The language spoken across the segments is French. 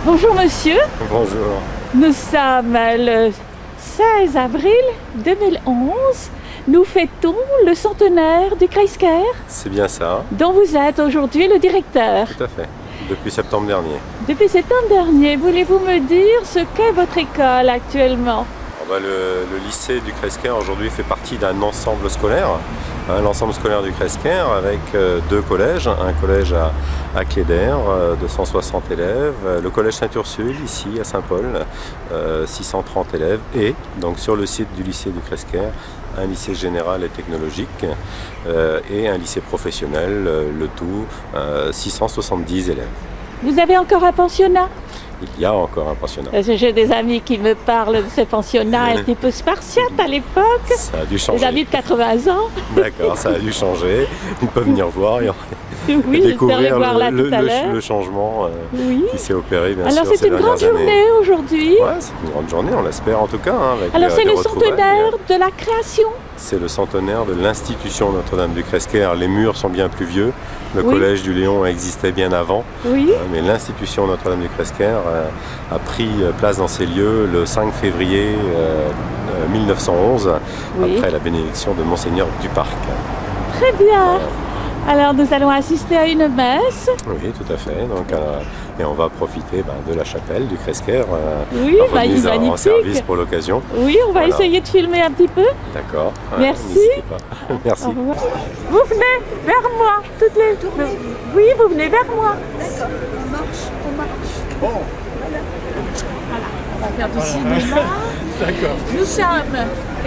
Bonjour monsieur. Bonjour. Nous sommes le 16 avril 2011. Nous fêtons le centenaire du Kreisker, C'est bien ça, dont vous êtes aujourd'hui le directeur. tout à fait. Depuis septembre dernier. Depuis septembre dernier, voulez-vous me dire ce qu'est votre école actuellement? Le lycée du Kreisker aujourd'hui fait partie d'un ensemble scolaire. L'ensemble scolaire du Kreisker avec deux collèges. Un collège à Cléder, 260 élèves. Le collège Saint-Ursule ici à Saint-Paul, 630 élèves. Et donc sur le site du lycée du Kreisker, un lycée général et technologique et un lycée professionnel, le tout 670 élèves. Vous avez encore un pensionnat? Il y a encore un pensionnat. Parce que j'ai des amis qui me parlent de ce pensionnat un petit peu spartiate à l'époque. Ça a dû changer. Des amis de 80 ans. D'accord, ça a dû changer. Ils peuvent venir voir et Oui, j'espère les voir là tout à l'heure. le changement Oui. qui s'est opéré bien Alors sûr c'est une grande journée aujourd'hui. Ouais, c'est une grande journée, on l'espère en tout cas. Avec Alors c'est des le retrouvailles. centenaire de la création. C'est le centenaire de l'institution Notre-Dame du Kreisker. Les murs sont bien plus vieux. Le Oui. collège du Léon existait bien avant. Oui. Mais l'institution Notre-Dame du Kreisker a pris place dans ces lieux le 5 février 1911, Oui. après la bénédiction de Monseigneur Duparc. Très bien. Alors nous allons assister à une messe. Oui, tout à fait. Donc, et on va profiter de la chapelle du Kreisker, Oui, remise en magnifique. service pour l'occasion. Oui, on va Voilà. essayer de filmer un petit peu. D'accord. Merci. N'hésitez pas. Merci. Au revoir. Vous venez vers moi, toutes les... Oui, vous venez vers moi. D'accord, on marche. Voilà, on va faire du cinéma. D'accord. Nous sommes...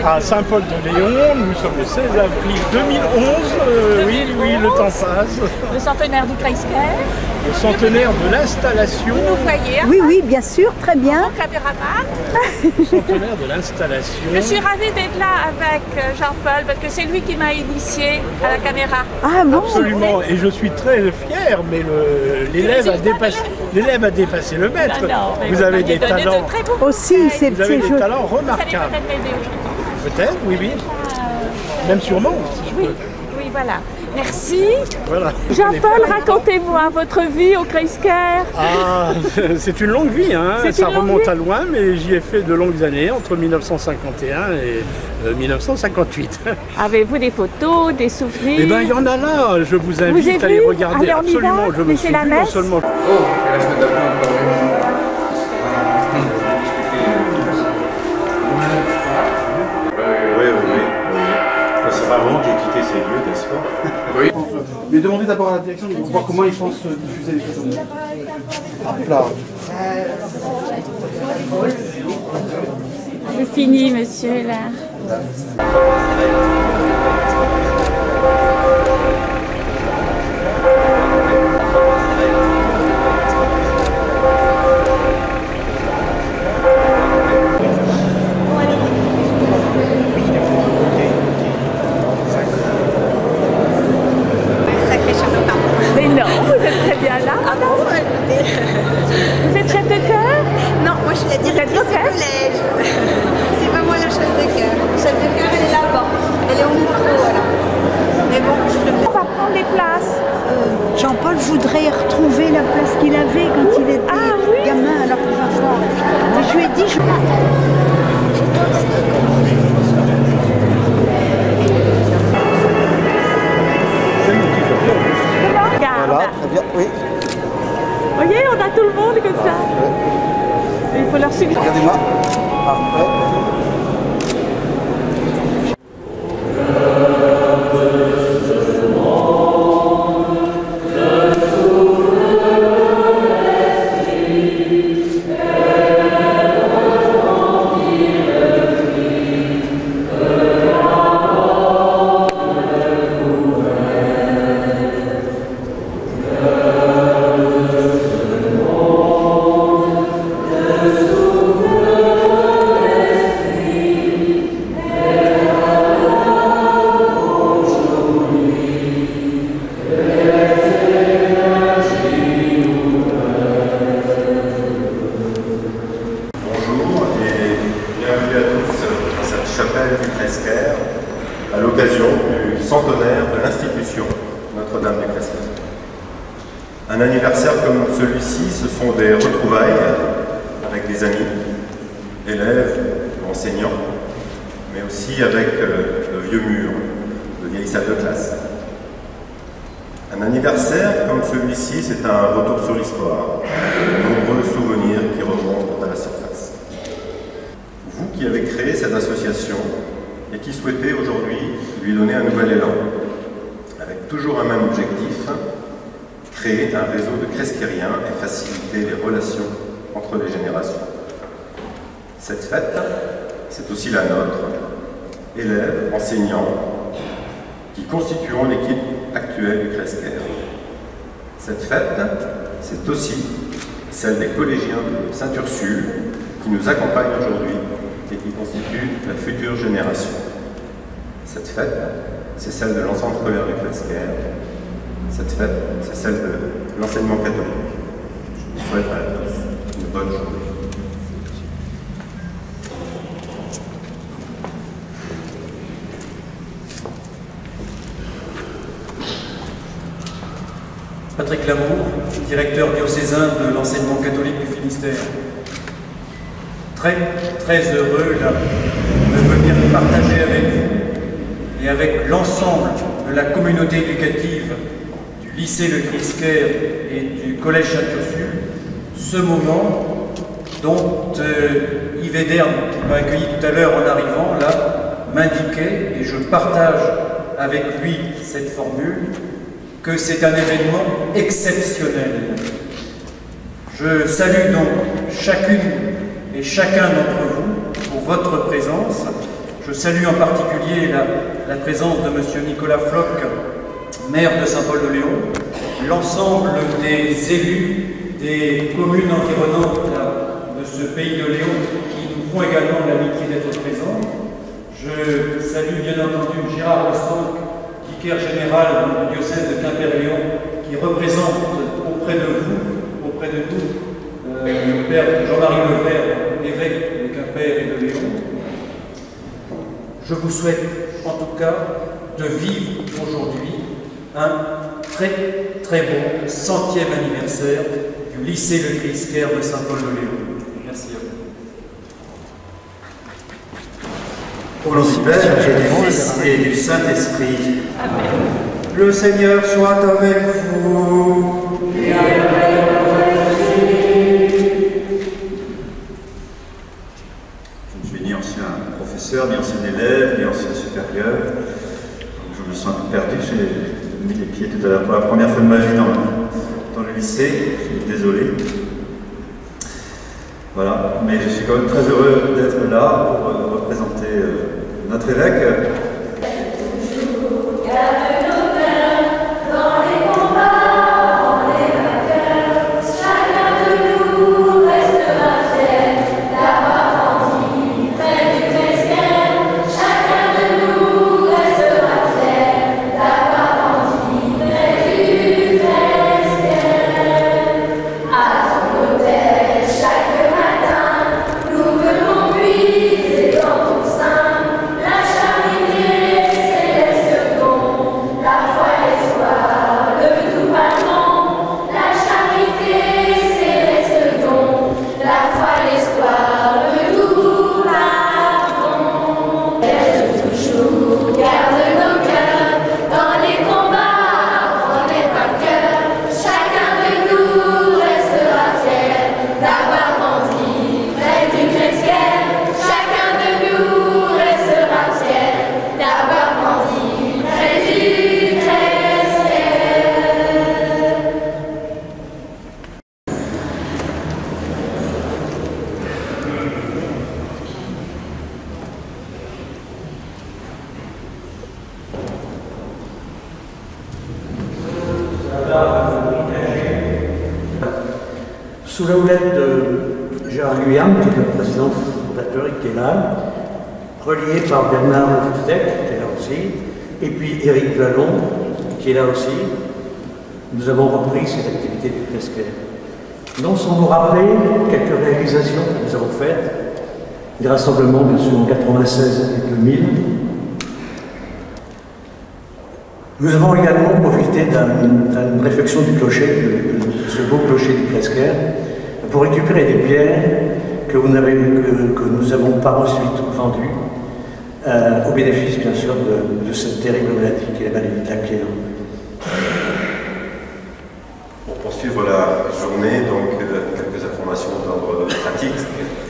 À Saint-Paul-de-Léon, nous sommes le 16 avril 2011. Oui, le temps passe. Le centenaire du Kreisker. Le centenaire de l'installation. Vous nous voyez, hein, Oui, bien sûr, très bien. mon caméraman. Le centenaire de l'installation. Je suis ravie d'être là avec Jean-Paul parce que c'est lui qui m'a initié à la caméra. Ah bon? Absolument, et je suis très fier, mais l'élève a dépassé le maître. Non, mais Vous avez m'aviez des donné talents, de très beaux Aussi, conseils. c'est vous avez des joli. talents Vous allez remarquables. peut-être m'aider aujourd'hui. Peut-être, oui. Même sûrement, si je Oui, peux. oui, voilà. Merci. Voilà. Jean-Paul, racontez-moi votre vie au Kreisker. Ah, c'est une longue vie, hein. C'est Ça une longue remonte vie. à loin, mais j'y ai fait de longues années, entre 1951 et 1958. Avez-vous des photos, des souvenirs? Eh bien, il y en a là, je vous invite avez à les vu? regarder. Allez, on y va. Absolument, je me Mais c'est suis la vu non messe. seulement... Oui. C'est pas vraiment que j'ai quitté ces lieux, n'est-ce pas? Oui. Mais demandez d'abord à la direction de voir comment ils pensent diffuser les photos. Hop là. C'est fini, monsieur, là. Sacré chef de camp. Mais non, vous êtes très bien là. Ah bon, écoutez. Vous êtes chef de chœur? Non, moi je suis la directrice du collège. C'est pas moi la chef de cœur. La chef de cœur, elle est là-bas. Elle est au micro, voilà. Mais bon, je préfère. On va prendre des places. Jean-Paul voudrait retrouver la place qu'il avait quand il était gamin, alors qu'il va voir. Et je lui ai dit, Regarde. Voilà, très bien. Oui. Vous voyez, on a tout le monde comme ça. Et il faut leur suggérer. Regardez-moi. Parfait. à l'occasion du centenaire de l'institution Notre-Dame du Kreisker. Un anniversaire comme celui-ci, ce sont des retrouvailles avec des amis, élèves, enseignants, mais aussi avec le vieux mur, de vieilles salles de classe. Un anniversaire comme celui-ci, c'est un retour sur l'histoire, de nombreux souvenirs qui remontent à la surface. Vous qui avez créé cette association et qui souhaitez aujourd'hui lui donner un nouvel élan, avec toujours un même objectif, créer un réseau de cresquériens et faciliter les relations entre les générations. Cette fête, c'est aussi la nôtre, élèves, enseignants, qui constitueront l'équipe actuelle du Cresquer. Cette fête, c'est aussi celle des collégiens de Sainte-Ursule qui nous accompagnent aujourd'hui et qui constituent la future génération. Cette fête, c'est celle de l'ensemble scolaire du Cresquer. Cette fête, c'est celle de l'enseignement catholique. Je vous souhaite à tous une bonne journée. Patrick Lamour, directeur diocésain de l'enseignement catholique du Finistère. Très heureux là, de venir partager avec vous et avec l'ensemble de la communauté éducative du lycée Le Cresquer et du collège Sainte-Ursule ce moment dont Yves Ederne, qui m'a accueilli tout à l'heure en arrivant là, m'indiquait, et je partage avec lui cette formule, que c'est un événement exceptionnel. Je salue donc chacune et chacun d'entre vous pour votre présence. Je salue en particulier la présence de M. Nicolas Floch, maire de Saint-Paul-de-Léon, l'ensemble des élus des communes environnantes de ce pays de Léon qui nous font également l'amitié d'être présents. Je salue bien entendu Gérard Rostanque, vicaire général du diocèse de Quimper-Léon, qui représente auprès de nous, le père Jean-Marie Levert, évêque de Quimper et de Léon. Je vous souhaite en tout cas de vivre aujourd'hui un très beau 100e anniversaire du lycée Le Cresquer de Saint-Paul-de-Léon. Merci à vous. Au nom du Père et du Fils et du Saint-Esprit. Amen. Le Seigneur soit avec vous. Et avec votre esprit. Je ne suis ni ancien professeur, ni ancien élève, ni ancien supérieur. Je me sens un peu perdu. J'ai mis les pieds tout à l'heure pour la première fois de ma vie dans le lycée. Je suis désolé. Voilà, mais je suis quand même très heureux d'être là pour représenter notre évêque. Sous la houlette de Gérard Guyam, qui est le président fondateur et qui est là, relié par Bernard Lefustec, qui est là aussi, et puis Éric Vallon, qui est là aussi, nous avons repris cette activité du Cresquer. Donc, sans vous rappeler quelques réalisations que nous avons faites, des rassemblements bien sûr en 96 et 2000, Nous avons également profité d'une réflexion du clocher, de ce beau clocher du Cresquer, pour récupérer des pierres que nous avons par ensuite vendues, au bénéfice bien sûr de cette terrible maladie qui est la maladie de la pierre. Pour poursuivre la journée, donc quelques informations d'ordre pratique.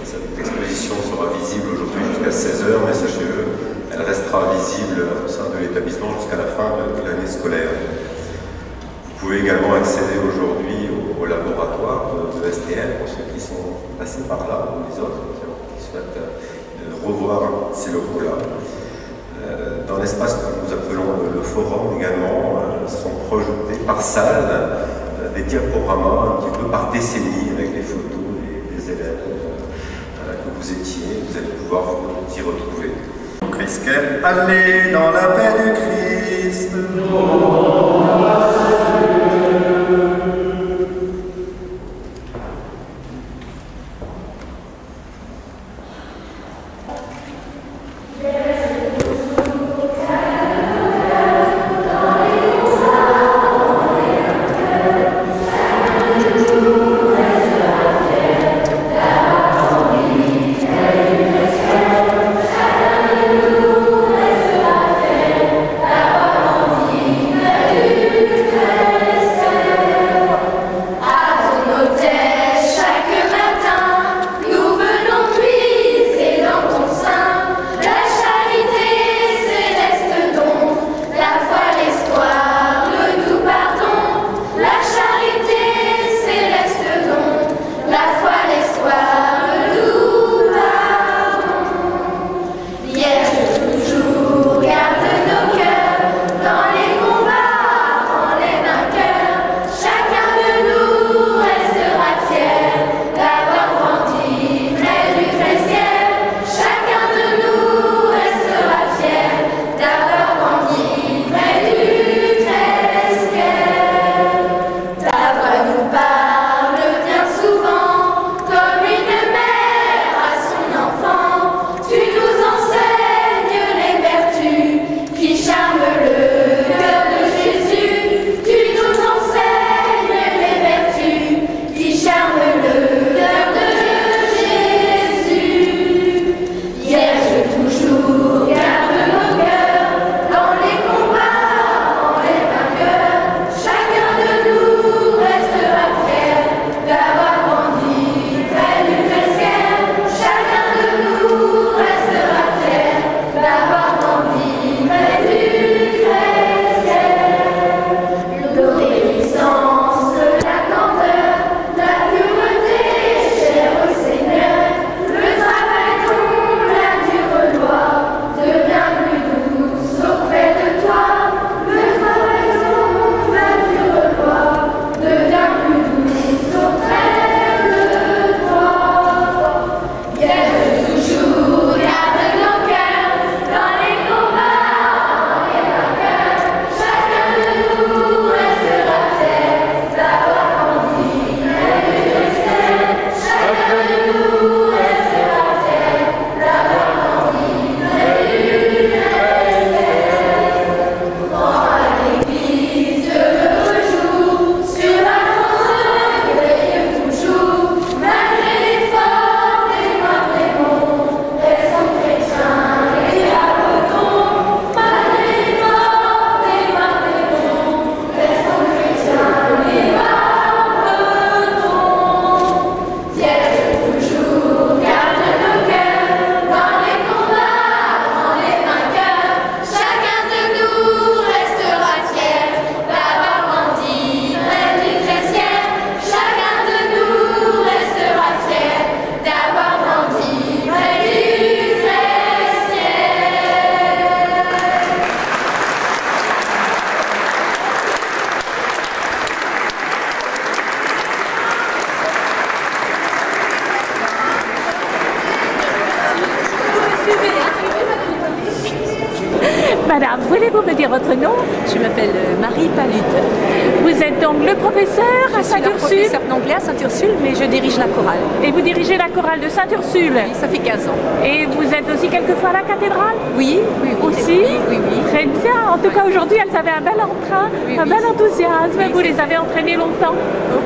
Cette exposition sera visible aujourd'hui jusqu'à 16h, mais sachez-le, elle restera visible au sein de l'établissement jusqu'à la fin de l'année scolaire. Vous pouvez également accéder aujourd'hui au laboratoire de STL pour ceux qui sont passés par là, ou les autres qui souhaitent revoir ces locaux-là. Dans l'espace que nous appelons le forum également, sont projetés par salle des diaporamas un petit peu par décennie avec les photos des élèves que vous étiez. Vous allez pouvoir vous y retrouver. Cresquer, allez dans la paix du Christ. Madame, voulez-vous me dire votre nom? Je m'appelle Marie Palud. Vous êtes donc le professeur à Je suis la Sainte-Ursule. professeure d'anglais à Sainte-Ursule, mais je dirige la chorale. Et vous dirigez la chorale de Sainte-Ursule. Oui, ça fait 15 ans. Et vous êtes aussi quelquefois à la cathédrale? Oui, oui, oui. Aussi? Oui, oui. Très bien. En tout cas, aujourd'hui, elles avaient un bel entrain, Oui, un oui. bel enthousiasme. Oui, Vous c'est les avez entraînées longtemps?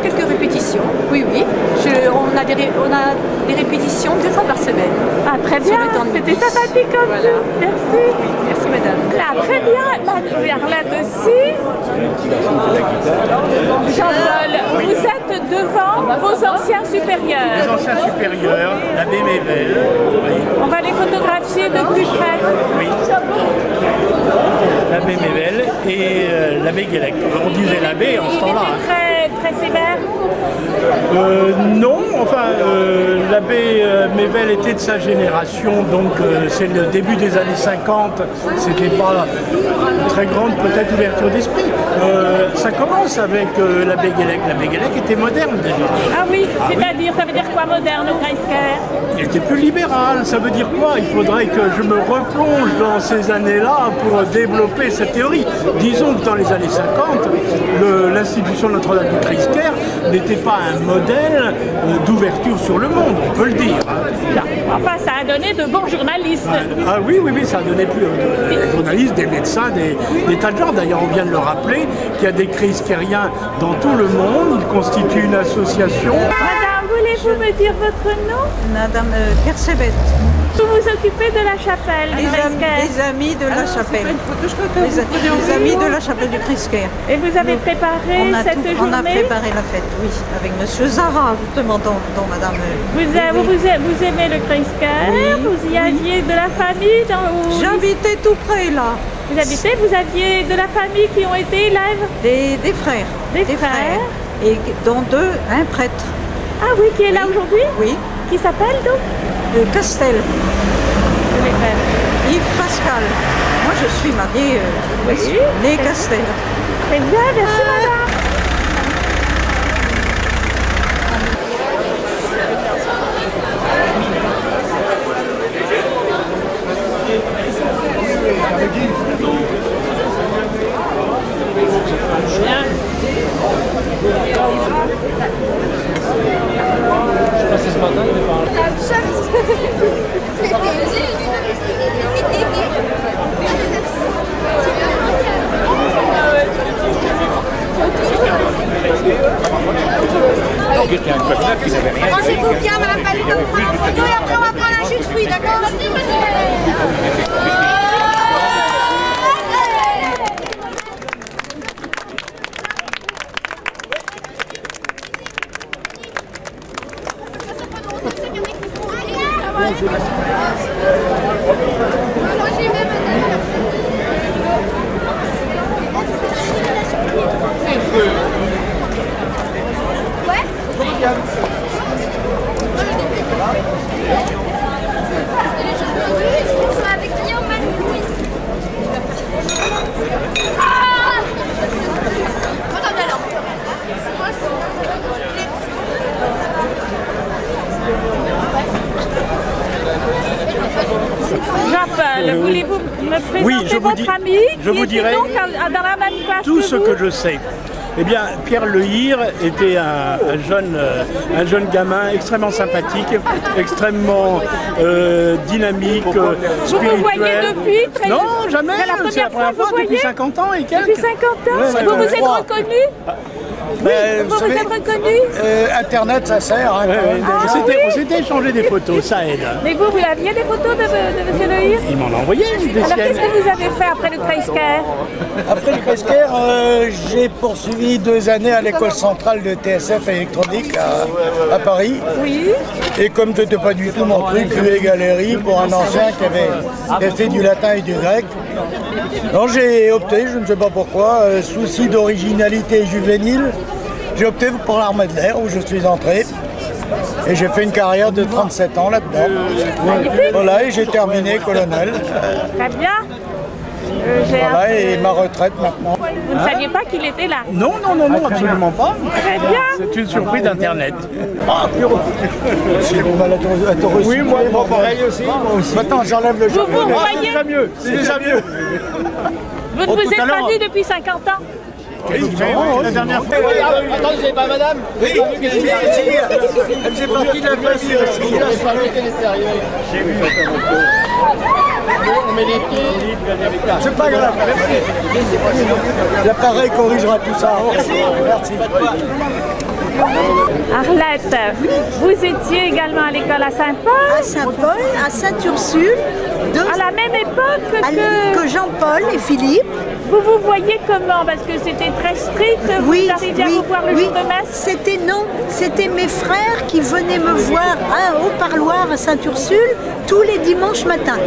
Quelques répétitions. Oui, oui. On a des répétitions 2 fois par semaine. Ah, très Sur bien. le temps de C'était midi. sympathique comme Voilà. tout. Merci. Merci, madame. Là, très bien. Là aussi. Jean-Paul, vous êtes devant vos anciens supérieurs. Les anciens supérieurs, l'abbé Mével, oui, On va les photographier de plus près. oui. L'abbé Mével et l'abbé Guélec. On disait l'abbé en ce Il temps-là. était très sévère. Non, enfin, l'abbé Mével était de sa génération, donc c'est le début des années 50, c'était pas une très grande peut-être ouverture d'esprit. Ça commence avec l'abbé Guélec. L'abbé Guélec était moderne déjà. Ah oui, c'est-à-dire, ça veut dire quoi moderne au Kreisker? Il était plus libéral, ça veut dire quoi? Il faudrait que je me replonge dans ces années-là pour développer cette théorie. Disons que dans les années 50, l'institution Notre-Dame du Kreisker n'était pas un modèle d'ouverture sur le monde, on peut le dire. Enfin, ça a donné de bons journalistes. Ah oui, oui, oui, ça a donné plus des journalistes, des médecins, des tas de gens. D'ailleurs, on vient de le rappeler, qu'il y a des Kreiskeriens dans tout le monde. Ils constituent une association. Madame, voulez-vous me dire votre nom? Madame Kersebet, Vous vous occupez de la chapelle du Kreisker. les amis de la chapelle. Les amis de la chapelle du Kreisker. Et vous avez préparé cette On a journée? préparé la fête, oui, avec Monsieur Zara, justement, dont Madame. Vous aimez le Kreisker? Oui, Vous y aviez de la famille J'habitais tout près, là. Vous aviez de la famille qui ont été élèves? Des frères. Des frères. Et dont un prêtre. Ah oui, qui est là aujourd'hui? Oui. Qui s'appelle donc? Castel. Yves Pascal. Moi, je suis mariée, née Castel. Très bien, merci madame. Pensez-vous bien, madame Palud, de vous prendre en photo et après on va prendre un jus de fruits, d'accord? Jean-Paul, voulez-vous me présenter Oui, votre ami je vous dirai donc dans la même classe tout ce vous? que je sais. Eh bien, Pierre Le Hir était un jeune gamin extrêmement sympathique, extrêmement dynamique, spirituel. Vous vous voyez depuis très... Non, jamais. C'est la première fois depuis 50 ans et quelques. Depuis 50 ans. Vous vous êtes reconnu? Vous vous êtes reconnu? Internet, ça sert. Hein, on s'était échangé des photos, ça aide. Mais vous aviez des photos de M. Le Hir? Il m'en a envoyé des Alors siennes. qu'est-ce que vous avez fait après le Kreisker? Après le Kreisker, j'ai poursuivi 2 années à l'école centrale de TSF électronique à Paris. Oui. Et comme ce n'était pas du tout mon truc, et galerie pour un ancien qui avait fait du latin et du grec. Non, j'ai opté, je ne sais pas pourquoi, souci d'originalité juvénile, j'ai opté pour l'armée de l'air où je suis entré. Et j'ai fait une carrière de 37 ans là-dedans. Voilà, et j'ai terminé colonel. Très bien. Voilà, et ma retraite maintenant. Vous ne saviez pas qu'il était là? Non, absolument pas. Très bien. C'est une surprise d'Internet. C'est bon, Oui, moi pareil aussi. Maintenant, j'enlève le Vous chapeau. voyez... C'est déjà mieux. Vous ne vous êtes pas vu depuis 50 ans? La dernière fois. Attendez, vous n'avez pas madame? Oui, elle faisait partie de la famille aussi. J'ai vu. On met les pieds. C'est pas grave. L'appareil corrigera tout ça. Merci. Arlette, vous étiez également à l'école à Saint-Paul? À Saint-Paul, à Sainte-Ursule. À la même époque que Jean-Paul et Philippe. Vous vous voyez comment? Parce que c'était très strict, vous arriviez à vous voir le jour de messe? C'était mes frères qui venaient me voir au parloir à Sainte-Ursule tous les dimanches matins.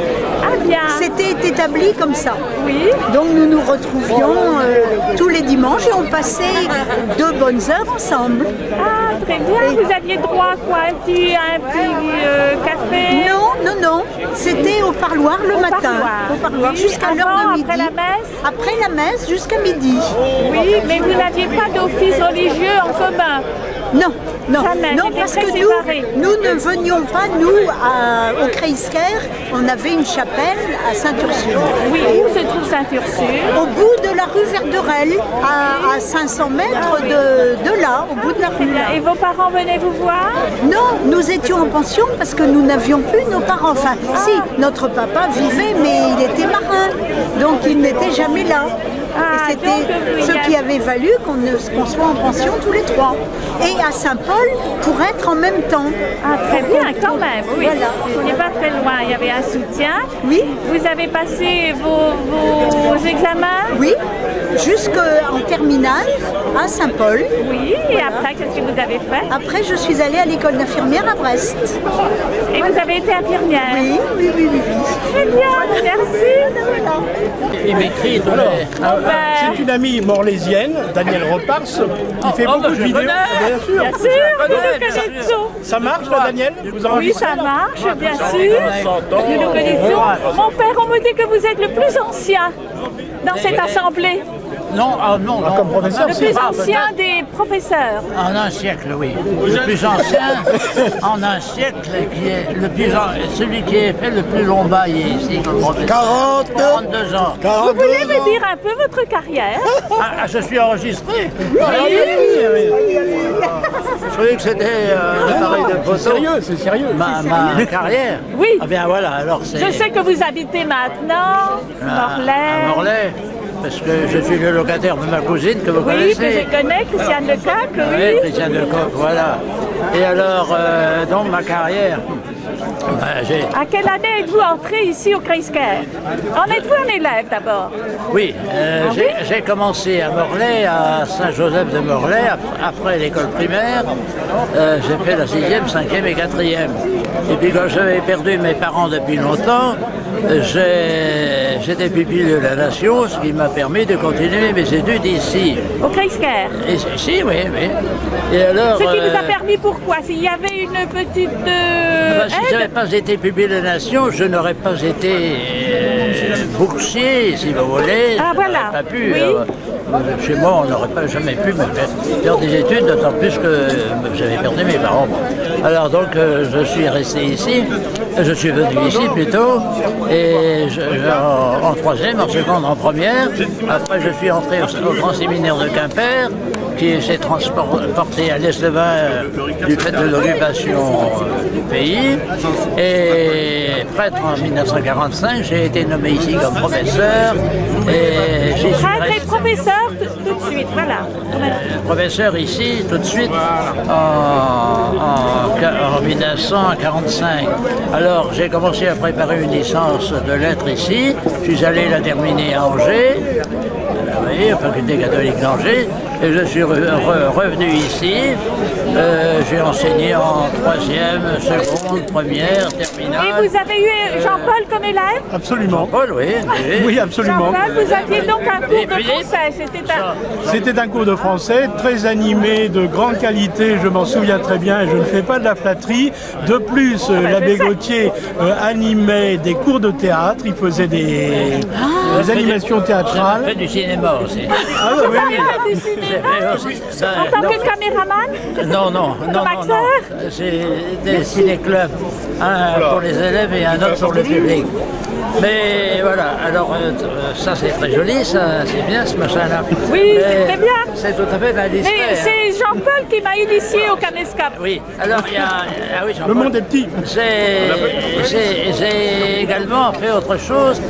Ah bien. C'était établi comme ça. Oui. Donc nous nous retrouvions tous les dimanches et on passait de bonnes heures ensemble. Ah très bien, vous aviez droit à quoi? Un petit café? Non, c'était au parloir le matin. Au parloir jusqu'à l'heure de midi. Après la messe? Après la messe jusqu'à midi. Oui, mais vous n'aviez pas d'office religieux en commun? Non, parce que nous ne venions pas, au Kreisker, on avait une chapelle à Sainte-Ursule. Oui, où se trouve Sainte-Ursule? Au bout de la rue Verderelle, à 500 mètres de là, au bout de la rue. Et vos parents venaient vous voir? Non, nous étions en pension parce que nous n'avions plus nos parents. Enfin, si, notre papa vivait, mais il était marin, donc il n'était jamais là. Et c'était ce qui avait valu qu'on soit en pension tous les trois. Et à Saint-Paul pour être en même temps. Ah, très bien, quand même, oui. Voilà. Il n'est pas très loin, il y avait un soutien. Oui. Vous avez passé vos examens? Oui, jusqu'en terminale à Saint-Paul. Oui, et après, qu'est-ce que vous avez fait? Après, je suis allée à l'école d'infirmière à Brest. Et vous avez été infirmière? Oui. Très bien, merci. Il m'écrit. C'est une amie morlaisienne, Danielle Repars, qui fait beaucoup de vidéos. Bien sûr, nous nous connaissons. Ça marche, là, Danielle? Oui, ça marche, bien sûr. Nous nous connaissons. Mon père, on me dit que vous êtes le plus ancien dans cette assemblée. Non, non, comme professeur, le plus ancien des professeurs. En un siècle, oui. Le plus ancien, en un siècle, qui est celui qui a fait le plus long bail ici comme professeur. 42 ans. Vous voulez me dire un peu votre carrière? Je suis enregistré. Oui. Je croyais que c'était un appareil de photo. C'est sérieux. Ma carrière? Oui. Ah bien voilà, alors c'est... Je sais que vous habitez maintenant à Morlaix. Parce que je suis le locataire de ma cousine que vous connaissez. Oui, que je connais, Christiane Lecoq, oui. Christiane Lecoq, voilà. Et alors, donc ma carrière... À quelle année êtes-vous entré ici au Kreisker? En êtes-vous un élève d'abord? Oui, j'ai commencé à Morlaix, à Saint-Joseph de Morlaix, après l'école primaire. J'ai fait la 6e, 5e et 4e. Et puis quand j'avais perdu mes parents depuis longtemps, j'étais pupille de la Nation, ce qui m'a permis de continuer mes études ici. Au Kreisker? Ici, oui. Et alors, ce qui vous a permis pourquoi? S'il y avait une petite si je n'avais pas été pupille de la Nation, je n'aurais pas été boursier, si vous voulez. Ah voilà. Pas pu. Oui. Chez moi, on n'aurait pas jamais pu me faire des études, d'autant plus que j'avais perdu mes parents. Alors donc, je suis resté ici, je suis venu ici plutôt, et en 3e, en 2e, en 1re. Après, je suis entré au grand séminaire de Quimper, qui s'est transporté à l'Est-Levin du fait de l'occupation du pays. Et prêtre en 1945, j'ai été nommé ici comme professeur. Et j'y suis resté. Professeur tout de suite, voilà. Professeur ici, tout de suite, en 1945. Alors, j'ai commencé à préparer une licence de lettres ici. Je suis allé la terminer à Angers, à la faculté catholique d'Angers. Et je suis revenu ici. J'ai enseigné en 3e, 2e, 1re, terminale. Et vous avez eu Jean-Paul comme élève? Absolument. Jean-Paul, oui. Oui, absolument. Jean-Paul, vous aviez donc un cours de français. C'était un cours de français très animé, de grande qualité, je m'en souviens très bien, et je ne fais pas de la flatterie. De plus, l'abbé Gauthier animait des cours de théâtre, il faisait des animations théâtrales. Il fait du cinéma aussi. Ah oui, oui. En tant que caméraman? Non. J'ai des ciné-clubs, un pour les élèves et un autre pour le public. Mais voilà, alors ça c'est très joli, ça, c'est bien ce machin-là. Oui, c'est très bien. C'est tout à fait un lycée. Mais c'est Jean-Paul qui m'a initié au caméscope. Oui, alors il y a... Ah oui, le monde est petit. J'ai également fait autre chose.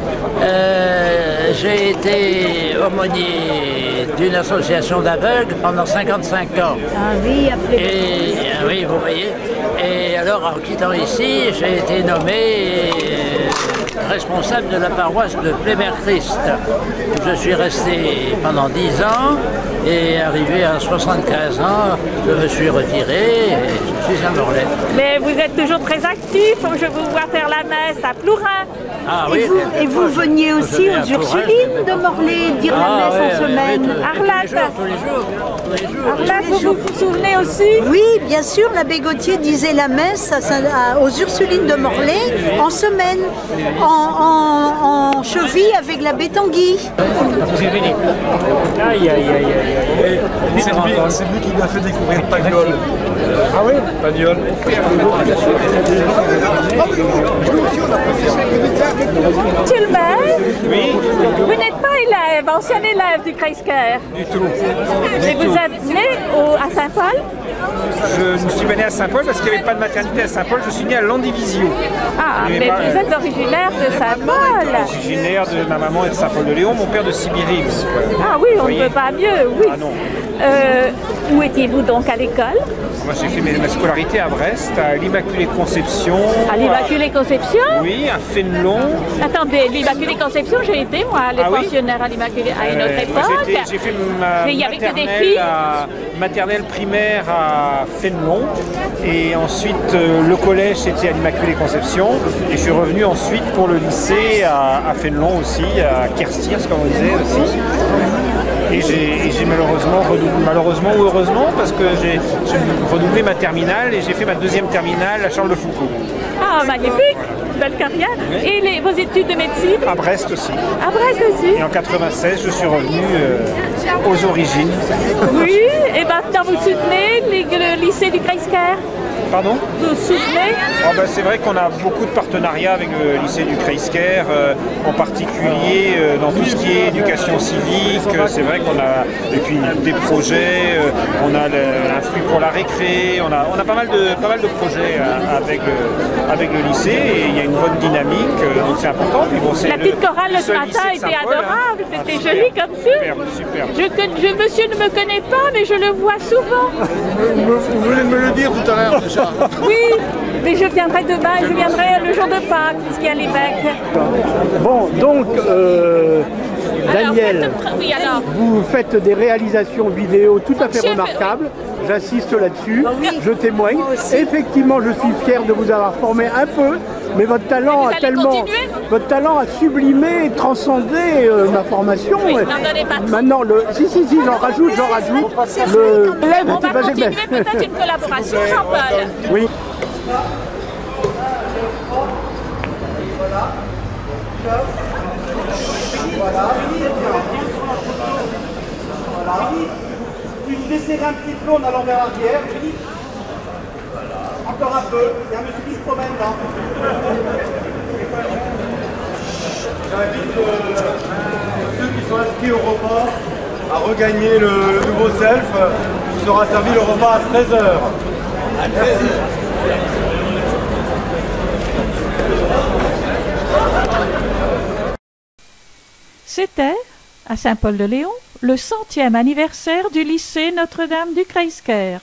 J'ai été aumônier d'une association d'aveugles pendant 55 ans. Ah oui, et oui, vous voyez. Et alors, en quittant ici, j'ai été nommé responsable de la paroisse de Plébert-Christ. Je suis resté pendant 10 ans et arrivé à 75 ans, je me suis retiré et je suis à Morlaix. Mais vous êtes toujours très actif, je vous vois faire la messe à Plourin. Ah, oui, et vous veniez aussi aux Ursulines de Morlaix dire la messe en semaine. Arlette. Tous les jours. Arlette, vous vous souvenez aussi? Oui, bien sûr, l'abbé Gauthier disait la messe aux Ursulines de Morlaix en semaine, en cheville avec l'abbé Tanguy. Aïe, aïe, aïe, aïe. C'est lui qui lui a fait découvrir Pagnol. Ah oui, Pagnol. Monsieur le maire, oui. Vous n'êtes pas élève, ancien élève du Kreisker. Du tout. Et vous êtes né à Saint-Paul? Je ne suis pas né à Saint-Paul parce qu'il n'y avait pas de maternité à Saint-Paul, je suis né à Landivisio. Ah, mais vous êtes originaire de Saint-Paul. Originaire de ma maman et de Saint-Paul-de-Léon, mon père de Sibérie. Ah oui, on ne peut pas mieux, oui. Ah non. Où étiez-vous donc à l'école? Moi j'ai fait ma scolarité à Brest, à l'Immaculée Conception. À l'Immaculée Conception? Oui, à Fénelon. Attendez, l'Immaculée Conception, j'ai été moi, les pensionnaires à l'Immaculée à une autre époque. J'ai fait ma maternelle primaire à Fénelon. Et ensuite le collège c'était à l'Immaculée Conception. Et je suis revenu ensuite pour le lycée à Fénelon aussi, à Kerstiers comme on disait aussi. Et j'ai malheureusement ou heureusement, parce que j'ai redoublé ma terminale et j'ai fait ma deuxième terminale à Charles de Foucault. Ah, magnifique, belle carrière. Oui. Et vos études de médecine? À Brest aussi. À Brest aussi. Et en 96, je suis revenu aux origines. Oui, et maintenant vous soutenez le lycée du Kreisker? Pardon? Vous soutenez? C'est vrai qu'on a beaucoup de partenariats avec le lycée du Kreisker, en particulier dans tout ce qui est éducation civique. C'est vrai qu'on a des projets, on a un fruit pour la récré, on a pas mal de projets avec le lycée et il y a une bonne dynamique, donc c'est important. Puis bon, la petite chorale ce matin était adorable, c'était joli comme ça. Super. Monsieur ne me connaît pas, mais je le vois souvent. Vous voulez me le dire tout à l'heure déjà? Oui, mais je viendrai demain, je viendrai le jour de Pâques, puisqu'il y a l'évêque. Bon, donc, Daniel, vous faites des réalisations vidéo tout à fait remarquables. J'insiste là-dessus, je témoigne. Effectivement, je suis fier de vous avoir formé un peu, mais votre talent a sublimé et transcendé ma formation. Oui, n'en donnez pas trop. Maintenant, si, j'en rajoute. On va continuer peut-être une collaboration, Jean-Paul. Oui. Voilà. Puis vous desserrez un petit peu en allant vers l'arrière. Encore un peu. Il y a un monsieur qui se promène là. J'invite ceux qui sont inscrits au repas à regagner le nouveau self. Il sera servi le repas à 13h. À 13h. C'était, à Saint-Paul-de-Léon, le 100e anniversaire du lycée Notre-Dame du Kreisker.